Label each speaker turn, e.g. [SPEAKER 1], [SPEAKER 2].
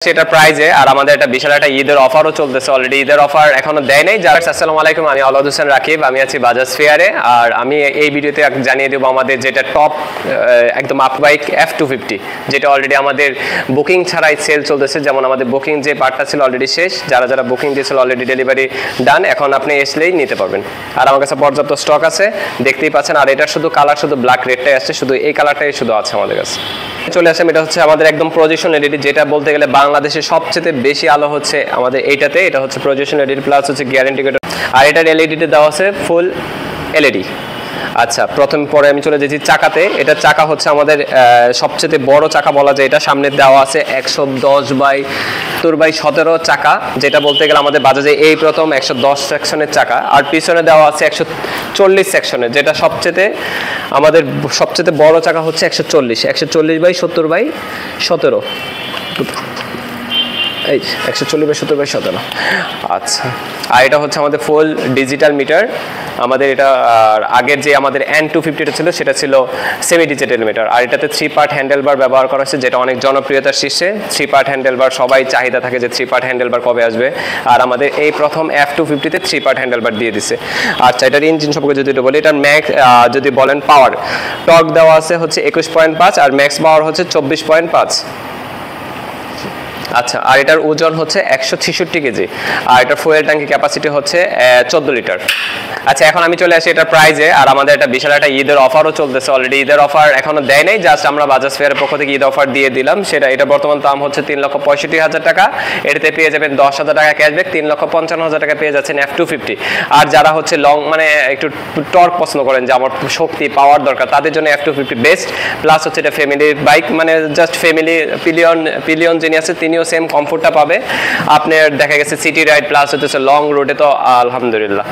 [SPEAKER 1] সেটা প্রাইজে আর আমাদের একটা বিশাল একটা ঈদের অফারও চলতেছে অলরেডি ঈদের অফার এখনো দেয় নাই যারা আসসালামু আলাইকুম আমি আলাউদ হোসেন রাকিব আমি আছি বাজাজ ফেয়ারে আর আমি এই ভিডিওতে জানিয়ে দেব আমাদের যেটা টপ একদম আপ বাইক F250 যেটা অলরেডি আমাদের বুকিং ছাড়াই সেল চলতেছে যেমন আমাদের বুকিং যে পার্টটা ছিল অলরেডি শেষ যারা বুকিং দিয়েছিল অলরেডি ডেলিভারি ডান এখন আপনি এসলেই নিতে পারবেন আর আমার কাছে পর্যাপ্ত স্টক আছে দেখতেই পাচ্ছেন আর এটা শুধু কালার শুধু ব্ল্যাক রেডটাই আছে শুধু এই কালারটাই শুধু আছে আমাদের কাছে চলে আসে এটা হচ্ছে আমাদের একদম প্রজেকশন এলইডি যেটা বলতে গেলে বাংলাদেশে সবচেয়ে বেশি আলো হচ্ছে আমাদের এইটাতে এটা হচ্ছে প্রজেকশন এলইডি প্লাস হচ্ছে গিয়ার ইন্ডিকেটর আর এটার এলইডিতে দেওয়া আছে ফুল এলইডি আচ্ছা প্রথম পরে আমি চলে যাচ্ছি চাকাতে এটা চাকা হচ্ছে আমাদের সবচেয়ে বড় চাকা বলা যায় এটা সামনে দেওয়া আছে 110/17 চাকা যেটা বলতে গেলে আমাদের বাজাজে এই প্রথম 110 সেকশনের চাকা আর পিছনে দেওয়া আছে 140 সেকশনের যেটা আমাদের সবচেয়ে বড় চাকা হচ্ছে 140/70/17 এই 140/17/17 আচ্ছা আর এটা হচ্ছে আমাদের ফুল ডিজিটাল মিটার আমাদের এটা আগের যে আমাদের N250 ছিল সেটা ছিল সেমি ডিজিটাল মিটার আর এটাতে 3 পার্ট হ্যান্ডেলবার ব্যবহার করা হয়েছে যেটা অনেক জনপ্রিয়তার শীর্ষে 3 পার্ট হ্যান্ডেলবার সবাই চাহিদা থাকে যে 3 পার্ট হ্যান্ডেলবার কবে আসবে আর আমাদের এই প্রথম F250 তে 3 পার্ট হ্যান্ডেলবার দিয়ে দিছে আচ্ছা এটার ইঞ্জিন সম্পর্কে যদি বলি এটার ম্যাক্স যদি বলেন পাওয়ার টর্ক দেওয়া আছে হচ্ছে 21.5 আর ম্যাক্স পাওয়ার হচ্ছে 24.5 আচ্ছা আর এটার ওজন হচ্ছে 166 কেজি আর এটার ফুয়েল ট্যাঙ্কি ক্যাপাসিটি হচ্ছে 14 লিটার আচ্ছা এখন আমি চলে আসি এটার প্রাইজে আর আমাদের একটা বিশাল একটা ঈদের অফারও চলতেছে অলরেডি ঈদের অফার এখনো দেয় নাই জাস্ট আমরা বাজাজ ফেয়ারের পক্ষ থেকে ঈদ অফার দিয়ে দিলাম এটা বর্তমান দাম হচ্ছে 3,65,000 টাকা এটাতে পেয়ে যাবেন 10,000 টাকা ক্যাশব্যাক 3,55,000 টাকা পেয়ে যাচ্ছেন F250 আর যারা হচ্ছে লং মানে একটু টর্ক পছন্দ করেন যে আমার শক্তি পাওয়ার দরকার তাদের জন্য F250 বেস্ট প্লাস হচ্ছে এটা ফ্যামিলি বাইক মানে জাস্ট ফ্যামিলি পিলিয়ন যিনি আছে তিনিও সেম কমফোর্টটা পাবে আপনার দেখা গেছে সিটি রাইড প্লাস হচ্ছে লং রোডে তো আলহামদুলিল্লাহ